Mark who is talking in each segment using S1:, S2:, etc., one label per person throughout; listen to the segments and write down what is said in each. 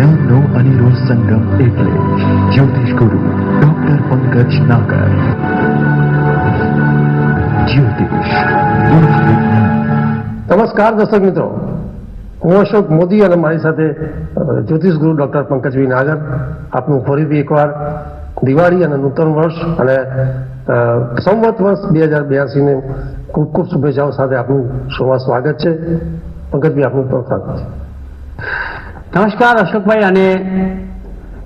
S1: જ્ઞાનનો અનેરો સંગમ એટલે જ્યોતિષ ગુરુ ડોક્ટર પંકજ નાગર. જ્યોતિષ ઉર્ફ વિજ્ઞાન.
S2: નમસ્કાર દર્શક મિત્રો, હું અશોક મોદી અને મારી સાથે જ્યોતિષ ગુરુ ડોક્ટર પંકજ નાગર આપનું ફરીથી એકવાર દિવાળી અને નૂતન વર્ષ અને સંવત વર્ષ 2082 ને ખૂબ ખૂબ શુભેચ્છાઓ સાથે આપનું શોમાં સ્વાગત છે. પંકજભાઈ, આપનું પણ સ્વાગત છે.
S3: નમસ્કાર અશોકભાઈ અને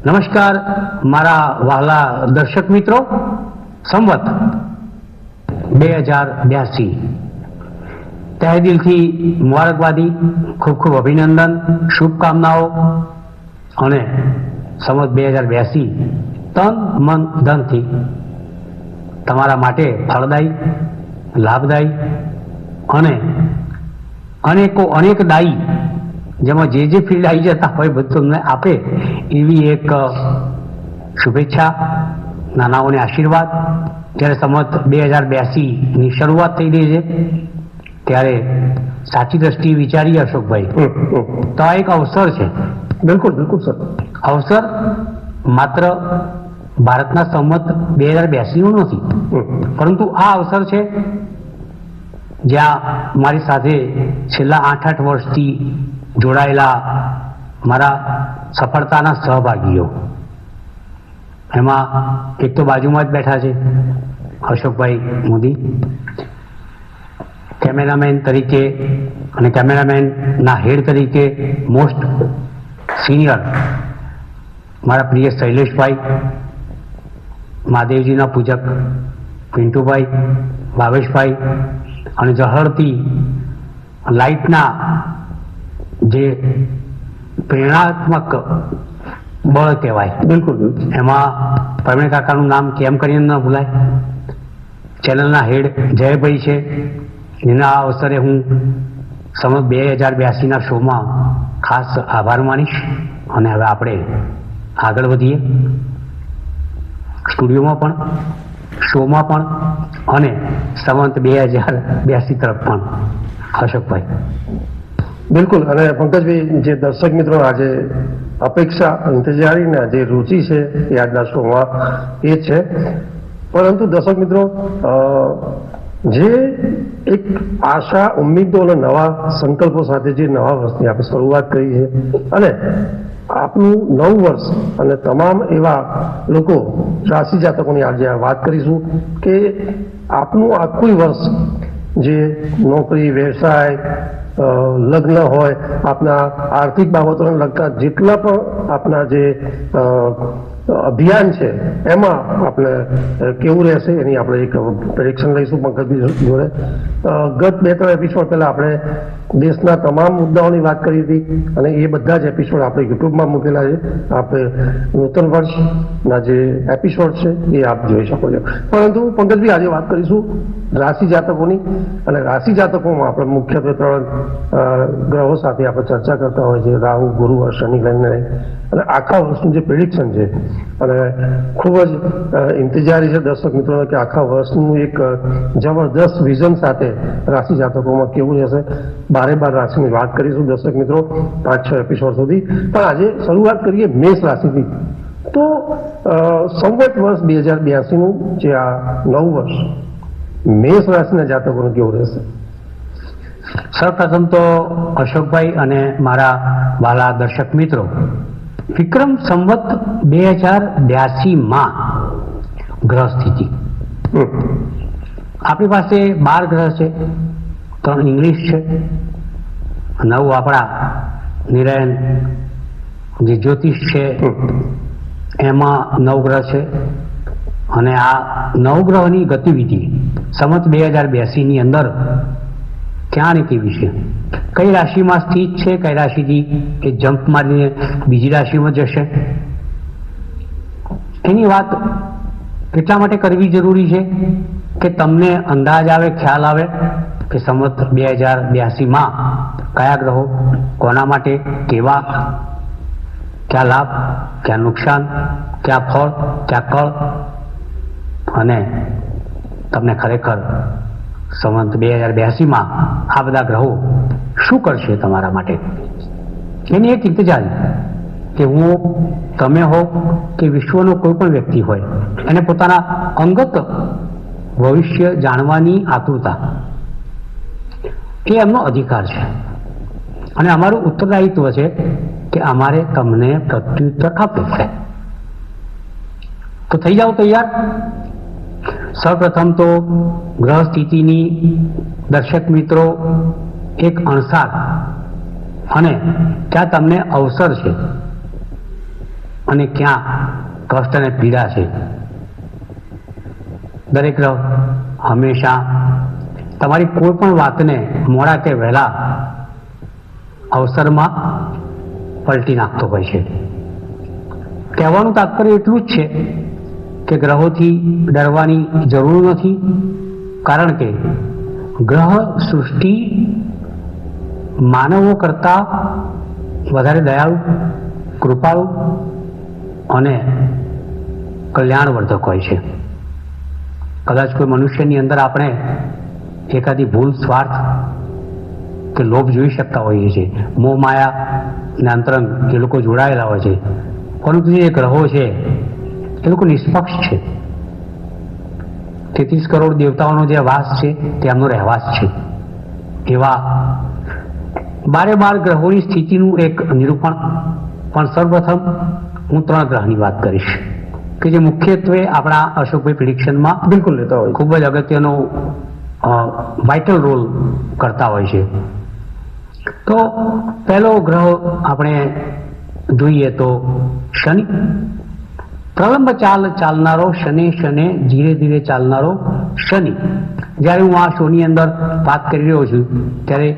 S3: નમસ્કાર મારા વહાલા દર્શક મિત્રો. સંવત 2082 તહે દિલથી મુબારકબાદી, ખૂબ ખૂબ અભિનંદન, શુભકામનાઓ અને સંવત 2082 તન મન ધનથી તમારા માટે ફળદાયી, લાભદાયી અને અનેક દાયી, જેમાં જે ફિલ્ડ આવી જતા હોય બધું તમને આપે એવી એક શુભેચ્છા, નાનાઓને આશીર્વાદ. જ્યારે સંવત 2082ની શરૂઆત થઈ રહી છે ત્યારે સાચી દ્રષ્ટિ વિચારીએ અશોકભાઈ તો આ એક અવસર છે.
S2: બિલકુલ બિલકુલ સર.
S3: અવસર માત્ર ભારતના સંવત 2082નું નથી, પરંતુ આ અવસર છે જ્યાં મારી સાથે છેલ્લા 8 વર્ષથી જોડાયેલા મારા સફળતાના સહભાગીઓ, એમાં એક તો બાજુમાં જ બેઠા છે અશોકભાઈ મોદી, કેમેરામેન તરીકે અને કેમેરામેનના હેડ તરીકે મોસ્ટ સિનિયર મારા પ્રિય શૈલેષભાઈ, મહાદેવજીના પૂજક પિન્ટુભાઈ, ભાવેશભાઈ અને ઝળહળતી લાઇટના જે પ્રેરણાત્મક બળ કહેવાય, બિલકુલ એમાં પ્રવીણ કાકાનું નામ કેમ કરીને ન ભૂલાય. ચેનલના હેડ જયભાઈ છે, જેના આ અવસરે હું સંવત 2082ના શોમાં ખાસ આભાર માનીશ. અને હવે આપણે આગળ વધીએ સ્ટુડિયોમાં પણ, શોમાં પણ અને સંવત 2082 તરફ પણ. અશોકભાઈ.
S2: બિલકુલ. અને પંકજભાઈ, જે દર્શક મિત્રો આજે અપેક્ષા, ઇંતજારીને જે રુચિ છે એ આજના શોમાં એ છે. પરંતુ દર્શક મિત્રો, જે એક આશા, ઉમ્મીદો અને નવા સંકલ્પો સાથે જે નવા વર્ષની આપણે શરૂઆત કરી છે અને આપનું નવું વર્ષ અને તમામ એવા લોકો, રાશિ જાતકોની આજે વાત કરીશું કે આપનું આખું વર્ષ જે નોકરી, વ્યવસાય, લગ્ન હોય, આપના આર્થિક બાબતોને લગતા જેટલા પણ આપના જે અભિયાન છે એમાં આપણે કેવું રહેશે એની આપણે એક પ્રેડિક્શન લઈશું પંકજભાઈ જોડે. ગત 2-3 એપિસોડ પહેલા આપણે દેશના તમામ મુદ્દાઓની વાત કરી હતી અને એ બધા જ એપિસોડ આપણે યુટ્યુબમાં મૂકેલા છે. આપણે નૂતન વર્ષના જે એપિસોડ છે એ આપ જોઈ શકો છો. પરંતુ પંકજભાઈ, આજે વાત કરીશું રાશિ જાતકોની. અને રાશિ જાતકોમાં આપણે મુખ્યત્વે 3 ગ્રહો સાથે આપણે ચર્ચા કરતા હોય છે: રાહુ, ગુરુ અને શનિ લઈને. અને આખા વર્ષનું જે પ્રેડિક્શન છે, અને ખૂબ જ ઇંતજારી છે દર્શક મિત્રોને કે આખા વર્ષનું એક જબરદસ્ત વિઝન સાથે રાશિ જાતકોમાં કેવું રહેશે. 12 રાશિની વાત કરીશું દર્શક મિત્રો 5-6 એપિસોડ સુધી. પણ આજે શરૂઆત કરીએ મેષ રાશિથી. તો સંવત વર્ષ 2082નું જે આ નવું વર્ષ મેષ રાશિના જાતકોનું કેવું રહેશે?
S3: સૌપ્રથમ તો અશોકભાઈ અને મારા વાલા દર્શક મિત્રો, વિક્રમ સંવત 2082માં ગ્રહ સ્થિતિ. આપણી પાસે 12 ગ્રહ છે, 3 ઇંગ્લિશ છે, 9 આપણા નિરાયન જે જ્યોતિષ છે એમાં 9 ગ્રહ છે. અને આ 9 ગ્રહની ગતિવિધિ સંવત 2082ની અંદર ક્યાં ને કેવી છે, કઈ રાશિમાં સ્થિત છે, કઈ રાશિથી એ જમ્પ મારીને બીજી રાશિમાં જશે, એની વાત એટલા માટે કરવી જરૂરી છે કે તમને અંદાજ આવે, ખ્યાલ આવે કે સંવત 2082માં કયા ગ્રહો કોના માટે કેવા, ક્યાં લાભ, ક્યાં નુકસાન, ક્યાં ફળ, ક્યાં કળ, અને તમને ખરેખર સંવત 2082માં આ બધા ગ્રહો શું કરશે તમારા માટે એની એક ઇંતજારી. કે હું, તમે હો કે વિશ્વનો કોઈ પણ વ્યક્તિ હોય, એને પોતાના અંગત ભવિષ્ય જાણવાની આતુરતા એ એમનો અધિકાર છે અને અમારું ઉત્તરદાયિત્વ છે કે અમારે તમને પ્રત્યુત્તર આપવું પડે. તો થઈ જાઓ તૈયાર. સૌપ્રથમ તો ગ્રહ સ્થિતિની દર્શક મિત્રો એક અણસાર અને ક્યાં તમને અવસર છે અને ક્યાં કષ્ટ અને પીડા છે. દરેક ગ્રહ હંમેશા તમારી કોઈ પણ વાતને મોડા કે વહેલા અવસરમાં પલટી નાખતો હોય છે. કહેવાનું તાત્પર્ય એટલું જ છે કે ગ્રહોથી ડરવાની જરૂર નથી, કારણ કે ગ્રહ સૃષ્ટિ માનવો કરતા વધારે દયાળુ, કૃપાળુ અને કલ્યાણવર્ધક હોય છે. કદાચ કોઈ મનુષ્યની અંદર આપણે એકાદી ભૂલ, સ્વાર્થ કે લોભ જોઈ શકતા હોઈએ છીએ, મોહ માયા ને અંતરંગ એ લોકો જોડાયેલા હોય છે, પરંતુ જે ગ્રહો છે એ લોકો નિષ્પક્ષ છે. 33 કરોડ દેવતાઓનો જે વાસ છે તે એમનો રહેવાસ છે. એવા 12 ગ્રહોની સ્થિતિનું એક નિરૂપણ. પણ સર્વપ્રથમ હું 3 ગ્રહની વાત કરીશ કે જે મુખ્યત્વે આપણા અશોકભાઈ પ્રિડિક્શનમાં
S2: બિલકુલ લેતા હોય
S3: ખૂબ જ અગત્યનો વાઇટલ રોલ કરતા હોય છે. તો પહેલો ગ્રહ આપણે જોઈએ તો શનિ. પ્રલંબ ચાલનારો શને ધીરે ધીરે ચાલનારો શનિ. જ્યારે હું આ શોની અંદર વાત કરી રહ્યો છું ત્યારે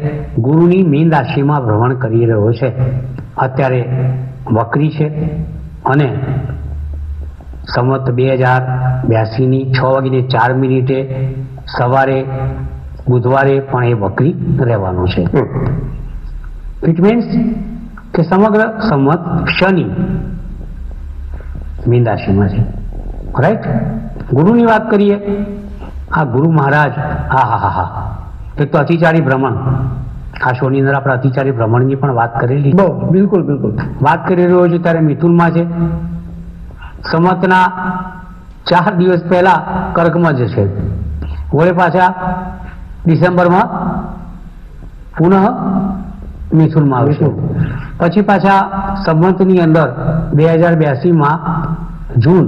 S3: ગુરુની મીન રાશિમાં ભ્રમણ કરી રહ્યો છે. અત્યારે વક્રી છે અને સંવત 2082ની 6:04 સવારે બુધવારે પણ એ વક્રી રહેવાનો છે. ઇટ મીન્સ કે સમગ્ર સંવત શનિ મીન રાશિમાં છે. રાઈટ. ગુરુની વાત કરીએ. આ ગુરુ મહારાજ, એક તો અતિચારી ભ્રમણ. આ શોની અંદર આપણે અતિચારી ભ્રમણની પણ વાત કરેલી.
S2: બિલકુલ
S3: વાત કરી રહ્યો છું ત્યારે મિથુનમાં છે. સંવતના 4 દિવસ પહેલા કર્કમાં જ છે. વળે પાછા ડિસેમ્બરમાં પુનઃ મિથુનમાં આવશે. પછી પાછા સંવતની અંદર 2082માં જૂન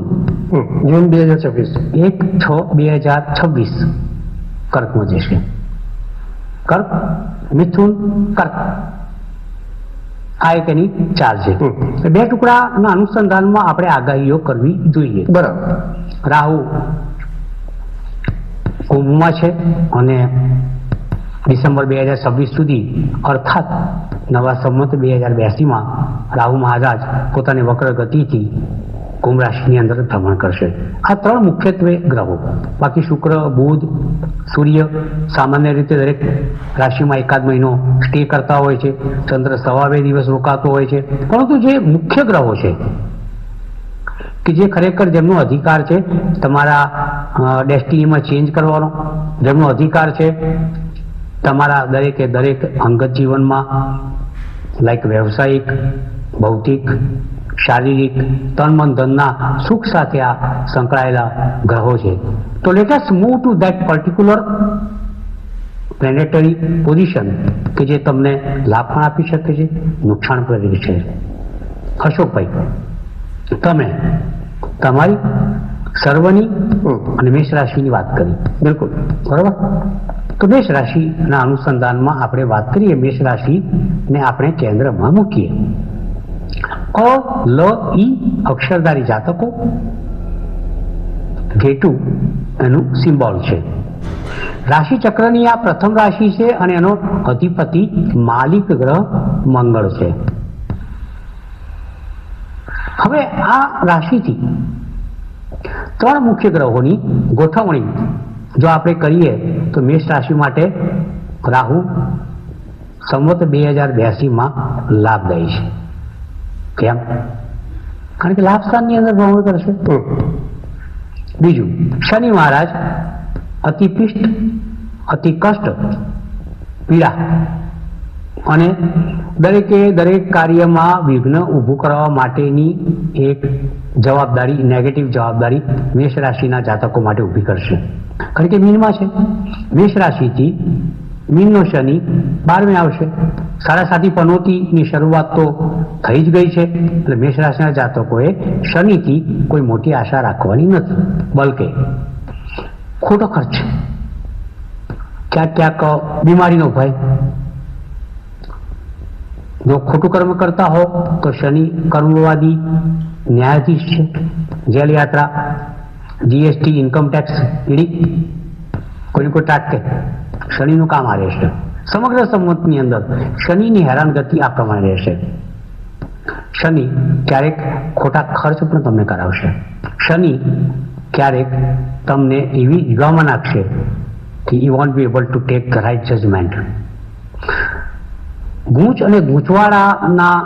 S2: 2026
S3: 1/6/2026 કર્કમાં જશે. કર્ક, મિથુન, કર્ક, આ એક એની ચાલ છે. 2 ટુકડાના અનુસંધાનમાં આપણે આગાહીઓ કરવી જોઈએ.
S2: બરાબર.
S3: રાહુ કુંભમાં છે અને ડિસેમ્બર 2026 સુધી અર્થાત નવા સંવત 2082માં રાહુ મહારાજ પોતાની વક્ર ગતિથી કુંભ રાશિની અંદર ભ્રમણ કરશે. આ 3 મુખ્યત્વે ગ્રહો. બાકી શુક્ર, બુધ, સૂર્ય સામાન્ય રીતે દરેક રાશિમાં એકાદ મહિનો સ્ટે કરતા હોય છે. ચંદ્ર 2.5 દિવસ રોકાતો હોય છે. પરંતુ જે મુખ્ય ગ્રહો છે કે જે ખરેખર જેમનો અધિકાર છે તમારા ડેસ્ટિનીમાં ચેન્જ કરવાનો, જેમનો અધિકાર છે તમારા દરેકે દરેક અંગત જીવનમાં, લાઈક વ્યવસાયિક, ભૌતિક, શારીરિક, તન મન ધનના સુખ સાથે આ સંકળાયેલા ગ્રહો છે. તો let us move to that particular planetary position કે જે તમને લાભ પણ આપી શકે છે, નુકસાન પણ કરી શકે છે. અશોકભાઈ, તમે તમારી સર્વની અને મેષ રાશિની વાત કરી. બિલકુલ બરાબર. તો મેષ રાશિના અનુસંધાનમાં આપણે વાત કરીએ. મેષ રાશિને આપણે કેન્દ્રમાં મૂકીએ. અક્ષરધારી જાતકો કેતુ એનું સિમ્બોલ છે. રાશિ ચક્રની આ પ્રથમ રાશિ છે અને એનો અધિપતિ માલિક ગ્રહ મંગળ છે. હવે આ રાશિથી 3 મુખ્ય ગ્રહોની ગોઠવણી જો આપણે કરીએ તો મેષ રાશિ માટે રાહુ સંવત 2082માં લાભદાયી છે. કેમ? કારણ કે લાભ સ્થાનની અંદર ભ્રમણ કરશે. બીજું, શનિ મહારાજ અતિ પિષ્ટ, અતિ કષ્ટ, પીડા અને દરેકે દરેક કાર્યમાં વિઘ્ન ઊભું કરવા માટેની એક જવાબદારી, નેગેટિવ જવાબદારી મેષ રાશિના જાતકો માટે ઊભી કરશે. કારણ કે મીનમાં છે, મેષ રાશિથી મીનનો શનિ 12મે આવશે. 7.5 પનોતીની શરૂઆત તો થઈ જ ગઈ છે, એટલે મેષ રાશિના જાતકોએ શનિથી કોઈ મોટી આશા રાખવાની નથી. બલકે ખોટો ખર્ચ, ક્યાંક ક્યાંક બીમારીનો ભય. જો ખોટું કર્મ કરતા હો તો શનિ કર્મવાદી ન્યાયાધીશ છે. જેલ યાત્રા, જીએસટી, ઇન્કમટેક્સ, ઈડી, કોઈને કોઈ ટાટકે શનિનું કામ આ રહેશે. સમગ્ર સંવતની અંદર શનિની હેરાનગતિ આ પ્રમાણે રહેશે. શનિ ક્યારેક ખોટા ખર્ચ પણ તમને કરાવશે. શનિ ક્યારેક તમને એવી યુવામાં નાખશે કે you won't be able to take the right judgement. ગૂંચ અને ગૂંચવાડાના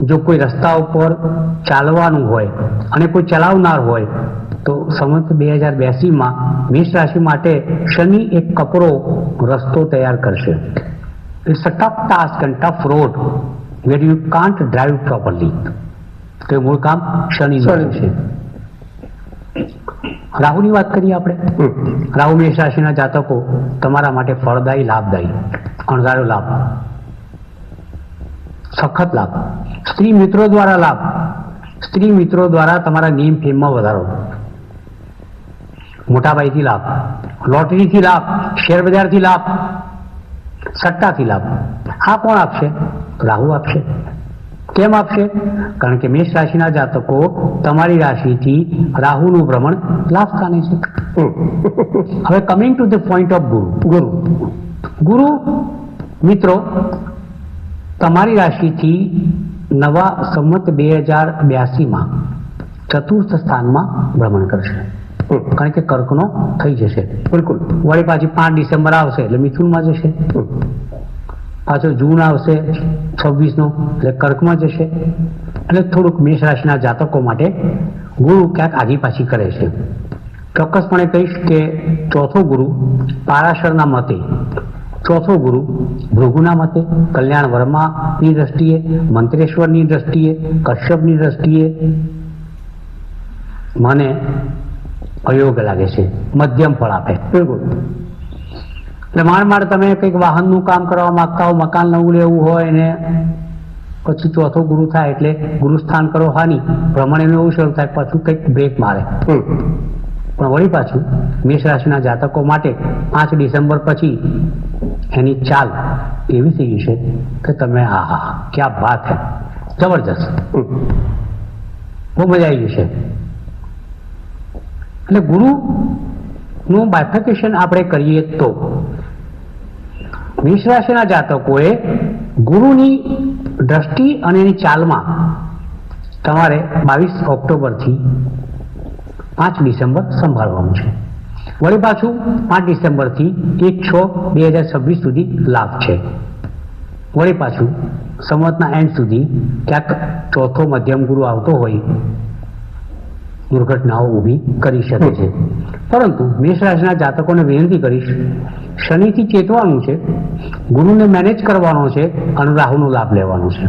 S3: જો કોઈ રસ્તા ઉપર ચાલવાનું હોય અને કોઈ ચલાવનાર હોય તો સંવત 2082માં મેષ રાશિ માટે શનિ એક કપરો રસ્તો તૈયાર કરશે. It's a tough task and tough road where you can't drive properly. તો એ મૂળ કામ શનિનું છે. રાહુની વાત કરીએ આપણે. રાહુ મેષ રાશિના જાતકો તમારા માટે ફળદાયી, લાભદાયી, અણધાર્યો લાભ, સખત લાભ, સ્ત્રી મિત્રો દ્વારા લાભ, સ્ત્રી મિત્રો દ્વારા તમારા નેમ ફેમમાં વધારો, મોટાભાઈથી લાભ, લોટરીથી લાભ, શેર બજારથી લાભ, સટ્ટાથી લાભ. આ કોણ આપશે? રાહુ આપશે. કેમ આપશે? કારણ કે મેષ રાશિના જાતકો તમારી રાશિથી રાહુનું ભ્રમણ લાભ સ્થાને છે. હવે coming to the point of ગુરુ મિત્રો તમારી રાશિથી નવા સંવત 2082માં ચતુર્થ સ્થાનમાં ભ્રમણ કરશે. કારણ કે કર્કનો થઈ જશે. બિલકુલ. વળી પાછી 5 ડિસેમ્બર આવશે એટલે મિથુનમાં જશે. પાછો જૂન આવશે 26નો એટલે કર્કમાં જશે. એટલે થોડુંક મેષ રાશિના જાતકો માટે ગુરુ ક્યાંક આગી પાછી કરે છે. ચોક્કસપણે કહીશ કે ચોથો ગુરુ પારાશરના મતે, ચોથો ગુરુ ભૃગુના મતે, કલ્યાણ વર્માની દ્રષ્ટિએ, મંત્રેશ્વરની દ્રષ્ટિએ, કશ્યપની દ્રષ્ટિએ મને અયોગ્ય લાગે છે. મધ્યમ ફળ આપે. બિલકુલ. એટલે માંડ તમે કંઈક વાહનનું કામ કરવા માંગતા હો, મકાન નવું લેવું હોય ને પછી ચોથો ગુરુ થાય એટલે ગુરુસ્થાન કરો હાની, ભ્રમણ એનું એવું શરૂ થાય, પાછું કંઈક બ્રેક મારે. પણ વળી પાછું મેષ રાશિના જાતકો માટે 5 ડિસેમ્બર પછી એની ચાલ એવી થઈ છે કે તમે આહા ક્યાં વાત હે, જબરજસ્ત, બહુ મજા આવી જશે. એટલે ગુરુનું બાયફિકેશન આપણે કરીએ તો મેષ રાશિના જાતકોએ ગુરુની દ્રષ્ટિ અને એની ચાલમાં તમારે 22 ઓક્ટોબરથી 5 ડિસેમ્બર સંભાળવાનું છે. વળી પાછું 5 ડિસેમ્બરથી 1/6/2026 સુધી લાભ છે. વળી પાછું સંવતના એન્ડ સુધી ક્યાંક ચોથો મધ્યમ ગુરુ આવતો હોય દુર્ઘટનાઓ ઊભી કરી શકે છે. પરંતુ મેષ રાશિના જાતકોને વિનંતી કરીશ, શનિથી ચેતવાનું છે, ગુરુને મેનેજ કરવાનો છે અને રાહુનો લાભ લેવાનો છે.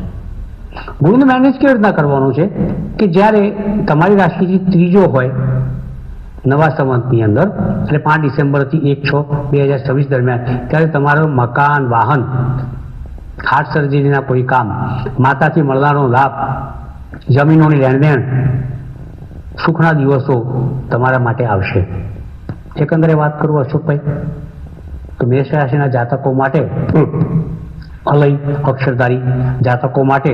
S3: ગુરુને મેનેજ કેવી રીતના કરવાનો છે કે જ્યારે તમારી રાશિથી ત્રીજો હોય નવા સંવતની અંદર એટલે 5 ડિસેમ્બરથી 1/6/2026 દરમિયાન ત્યારે તમારો મકાન, વાહન, હાર્ટ સર્જરીના કોઈ કામ, માતાથી મળનારો લાભ, જમીનોની લેણદેણ, સુખના દિવસો તમારા માટે આવશે. એકંદરે વાત કરું અશોકભાઈ તો મેષ રાશિના જાતકો માટે, અલય અક્ષરધારી જાતકો માટે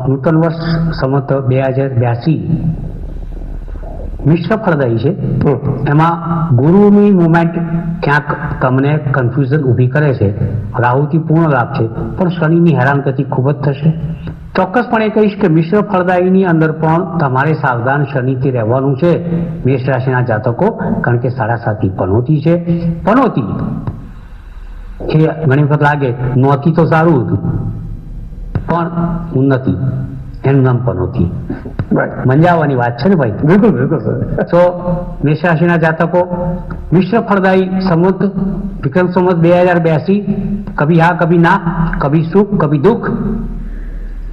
S3: નૂતન વર્ષ સંવત 2082 મિશ્ર ફળદાયી છે. એમાં ગુરુની મુવમેન્ટ ક્યાંક તમને કન્ફ્યુઝન ઊભી કરે છે. રાહુથી પૂર્ણ લાભ છે પણ શનિની હેરાનગતિ ખૂબ જ થશે. ચોક્કસપણે કહીશ કે મિશ્ર ફળદાયીની અંદર પણ તમારે સાવધાન શનિથી રહેવાનું છે મેષ રાશિના જાતકો. કારણ કે 7.5 પનોતી છે. પનોતી એ ઘણી વખત લાગે નહોતી તો સારું હતું પણ ઉન્નતિ એનું નામ પનોતી.
S2: Right.
S3: મંજાવાની વાત છે ને ભાઈ.
S2: બિલકુલ બિલકુલ સર.
S3: તો મેષ રાશિના જાતકો મિશ્ર ફળદાયી સંવત વિક્રમ સંવત 2082, કભી હા કભી ના, કભી સુખ કભી દુઃખ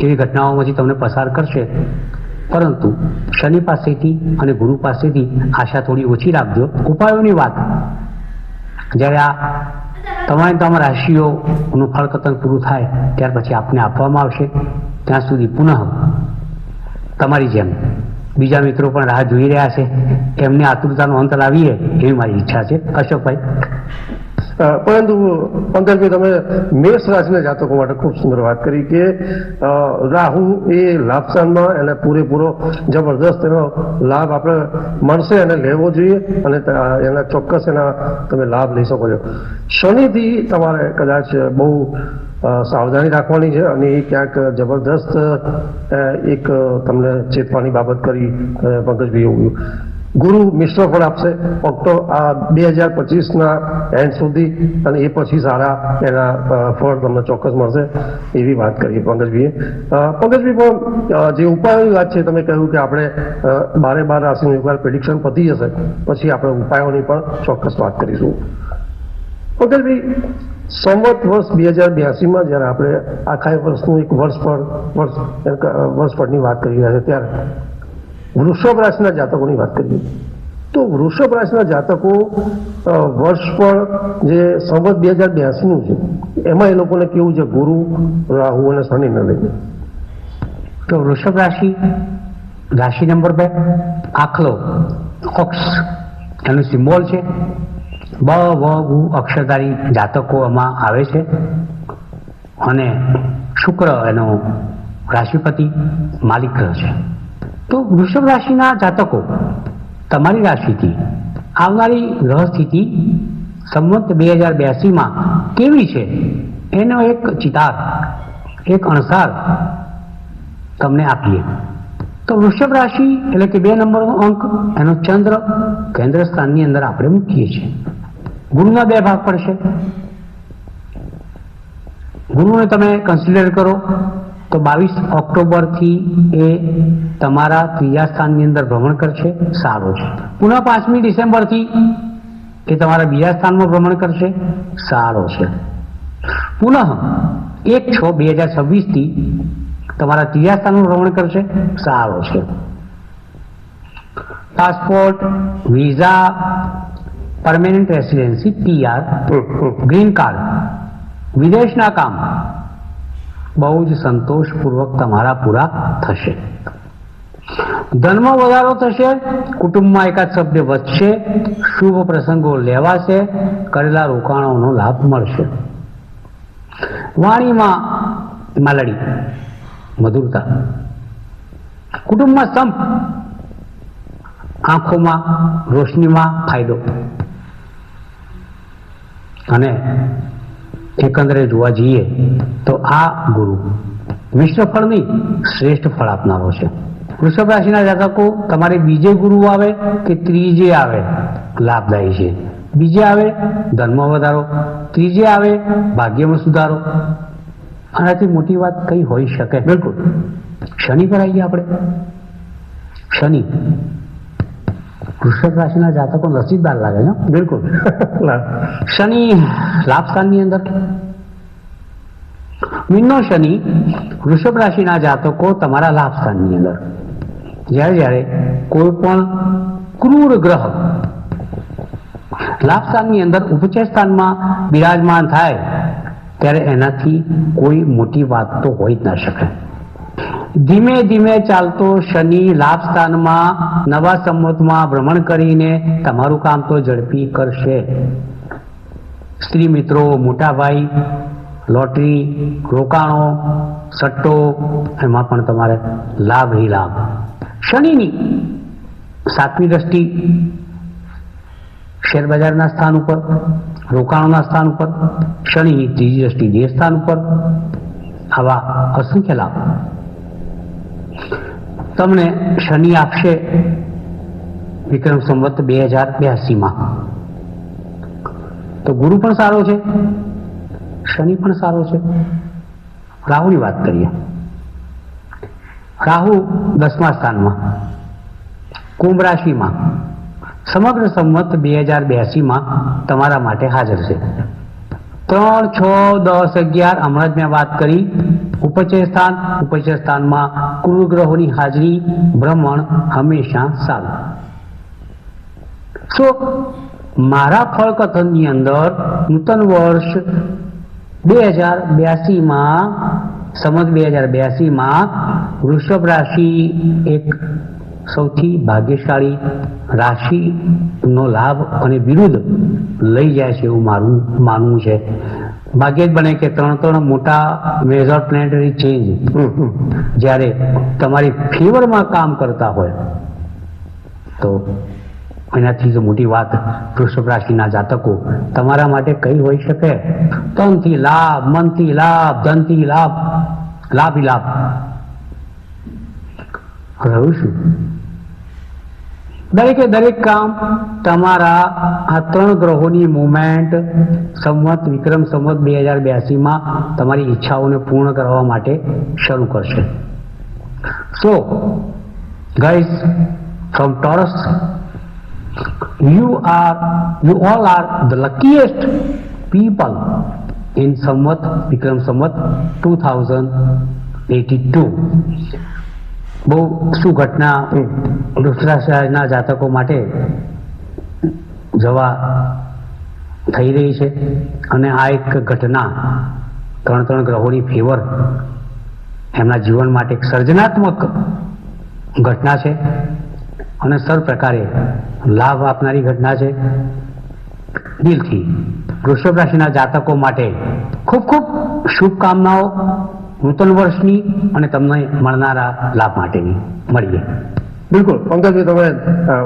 S3: એવી ઘટનાઓમાંથી તમને પસાર કરશે. પરંતુ શનિ પાસેથી અને ગુરુ પાસેથી આશા થોડી ઓછી રાખજો. ઉપાયોની વાત જ્યારે આ તમામ રાશિઓનું ફળકતન પૂરું થાય ત્યાર પછી આપને આપવામાં આવશે. ત્યાં સુધી પુનઃ તમારી જેમ બીજા મિત્રો પણ રાહ જોઈ રહ્યા છે, એમને આતુરતાનો અંત લાવીએ એવી મારી ઈચ્છા છે. અશોકભાઈ.
S2: પરંતુ પંકજભાઈ, તમે મેષ રાશિના જાતકો માટે ખૂબ સુંદર વાત કરી કે રાહુ એ લાભ સ્થાનમાં એને પૂરેપૂરો જબરદસ્ત એનો લાભ આપણે મળશે અને લેવો જોઈએ અને એના ચોક્કસ એના તમે લાભ લઈ શકો છો. શનિથી તમારે કદાચ બહુ સાવધાની રાખવાની છે અને એ ક્યાંક જબરદસ્ત એક તમને ચેતવાની બાબત કરી પંકજભાઈ. એવું ગુરુ મિશ્ર ફળ આપશે આ 2025ના એન્ડ સુધી અને એ પછી સારા એના ફળ તમને ચોક્કસ મળશે એવી વાત કરી પંકજભાઈએ. પંકજભાઈ, પણ જે ઉપાયોની વાત છે તમે કહ્યું કે આપણે 12 રાશિનું એકવાર પ્રેડિક્શન પતી જશે પછી આપણે ઉપાયોની પણ ચોક્કસ વાત કરીશું. પંકજભાઈ, સંવત વર્ષ 2082માં જ્યારે આપણે આખા વર્ષનું એક વર્ષ પરની વાત કરી રહ્યા છે ત્યારે વૃષભ રાશિના જાતકોની વાત કરીએ તો વૃષભ રાશિના જાતકો વર્ષ પર જે સંવત 2082નું છે એમાં એ લોકોને કેવું છે ગુરુ, રાહુ અને શનિને લઈને?
S3: તો વૃષભ રાશિ નંબર 2 આખલો ઓક્સ એનું સિમ્બોલ છે. બ વ ગુ અક્ષરધારી જાતકો એમાં આવે છે અને શુક્ર એનો રાશિપતિ માલિક ગ્રહ છે. તો વૃષભ રાશિના જાતકો તમારી રાશિથી આવનારી ગ્રહ સ્થિતિ સંવત 2082માં કેવી છે એનો એક ચિતાર, એક અણસાર તમને આપીએ. તો વૃષભ રાશિ એટલે કે 2 નંબરનો અંક એનો ચંદ્ર કેન્દ્ર સ્થાનની અંદર આપણે મૂકીએ છીએ. ગુરુના 2 ભાગ પડશે. ગુરુને તમે કન્સિડર કરો તો 22 ઓક્ટોબરથી એ તમારા 3જા સ્થાનની અંદર ભ્રમણ કરશે, સારો છે. પુનઃ 5મી ડિસેમ્બરથી એ તમારા 2જા સ્થાનમાં ભ્રમણ કરશે, સારો છે. પુનઃ 1/6/2026થી તમારા 3જા સ્થાનમાં ભ્રમણ કરશે, સારો છે. Passport, visa, permanent residency PR, green card, વિદેશના કામ બહુ જ સંતોષપૂર્વક તમારા પૂરા થશે. ધનમાં વધારો થશે, કુટુંબમાં એકાદ સભ્ય વધશે, શુભ પ્રસંગો લેવાશે, કરેલા રોકાણોનો લાભ મળશે. વાણીમાં માલડી, મધુરતા, કુટુંબમાં સંપ, આંખોમાં રોશનીમાં ફાયદો અને એકંદરે જોવા જઈએ તો આ ગુરુ મિશ્ર ફળની શ્રેષ્ઠ ફળ આપનારો છે. વૃષભ રાશિના જાતકો તમારે બીજે ગુરુ આવે કે ત્રીજે આવે લાભદાયી છે. બીજે આવે ધનમાં વધારો, ત્રીજે આવે ભાગ્યમાં સુધારો. આનાથી મોટી વાત કઈ હોઈ શકે? બિલકુલ. શનિ પર આવીએ આપણે. શનિ વૃષભ રાશિના જાતકો નસીબદાર લાગે છે. બિલકુલ. શનિ લાભ સ્થાનની અંદર. મીનનો શનિ વૃષભ રાશિના જાતકો તમારા લાભ સ્થાનની અંદર. જ્યારે કોઈ પણ ક્રૂર ગ્રહ લાભ સ્થાનની અંદર ઉપચય સ્થાનમાં બિરાજમાન થાય ત્યારે એનાથી કોઈ મોટી વાત તો હોઈ જ ના શકે. ધીમે ધીમે ચાલતો શનિ લાભ સ્થાનમાં નવા સંવતમાં ભ્રમણ કરીને તમારું કામ તો ઝડપી કરશે. સ્ત્રી મિત્રો, મોટા ભાઈ, લોટરી, રોકાણો, સટ્ટો એમાં પણ તમારે લાભ ही લાભ. શનિની 7મી દ્રષ્ટિ શેર બજારના સ્થાન ઉપર, રોકાણોના સ્થાન ઉપર, શનિની 3જી દ્રષ્ટિ દેહ સ્થાન ઉપર, આવા અસંખ્ય લાભ તમને શનિ આપશે વિક્રમ સંવત 2082માં. તો ગુરુ પણ સારો છે, શનિ પણ સારો છે. રાહુની વાત કરીએ. રાહુ 10મા સ્થાનમાં કુંભ રાશિમાં સમગ્ર સંવત 2082માં તમારા માટે હાજર છે. 3, 6, 10, 11 હમણાં જ મેં વાત કરી. ઉપચય સ્થાનમાં ગુરુ ગ્રહોની હાજરી, ભ્રમણ હંમેશા સારું. મારા ફળકથનની અંદર નૂતન વર્ષ 2082માં સંવત 2082માં વૃષભ રાશિ એક સૌથી ભાગ્યશાળી રાશિનો લાભ અને વિરુદ્ધ લઈ જાય છે એવું મારું માનવું છે. ભાગ્ય જ બને કે 3 મોટા મેજર પ્લેનેટરી ચેન્જ જ્યારે તમારી ફેવરમાં કામ કરતા હોય તો એનાથી જો મોટી વાત વૃષભ રાશિના જાતકો તમારા માટે કઈ હોઈ શકે? તનથી લાભ, મનથી લાભ, ધનથી લાભ, લાભી લાભ રહ્યું છું. દરેકે દરેક કામ તમારા આ 3 ગ્રહોની મુવમેન્ટ સંવત વિક્રમ સંવત 2082માં તમારી ઈચ્છાઓને પૂર્ણ કરવા માટે શરૂ કરશે. So guys, from ટોરસ, you all are the luckiest people in સંવત વિક્રમ સંવત 2082. બહુ શું ઘટના વૃષભ રાશિના જાતકો માટે જવા થઈ રહી છે અને આ એક ઘટના 3 ગ્રહોની ફેવર એમના જીવન માટે એક સર્જનાત્મક ઘટના છે અને સર પ્રકારે લાભ આપનારી ઘટના છે. દિલથી વૃષભ રાશિના જાતકો માટે ખૂબ ખૂબ શુભકામનાઓ નૂતન વર્ષની અને તમને મળનારા લાભ માટેની. મળીએ.
S2: બિલકુલ પંકજભાઈ, તમે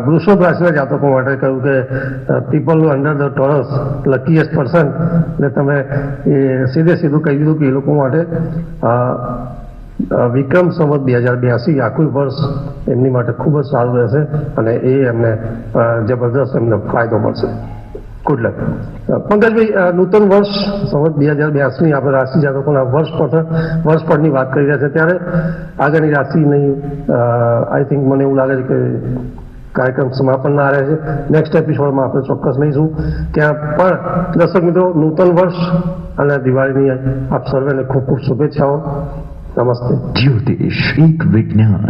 S2: વૃષભ રાશિના જાતકો માટે કહ્યું કે people under the ટોરસ luckiest person, એટલે તમે એ સીધું કહી દીધું કે એ લોકો માટે વિક્રમ સંવત 2082 આખું વર્ષ એમની માટે ખૂબ જ સારું રહેશે અને એ એમને જબરદસ્ત એમને ફાયદો મળશે. Good luck. પંકજભાઈ, નૂતન વર્ષ સંવત 2082ની આપણે રાશિ જાતકોના વર્ષ પરની વાત કરી રહ્યા છે, ત્યારે આગળની રાશિની આઈ થિંક મને એવું લાગે છે કે કાર્યક્રમ સમાપનના આ રહે છે. નેક્સ્ટ એપિસોડમાં આપણે ચોક્કસ લઈશું. ત્યાં પણ દર્શક મિત્રો, નૂતન વર્ષ અને દિવાળીની આપ સર્વેને ખૂબ ખૂબ શુભેચ્છાઓ. નમસ્તે.
S1: જ્યોતિષ એક વિજ્ઞાન.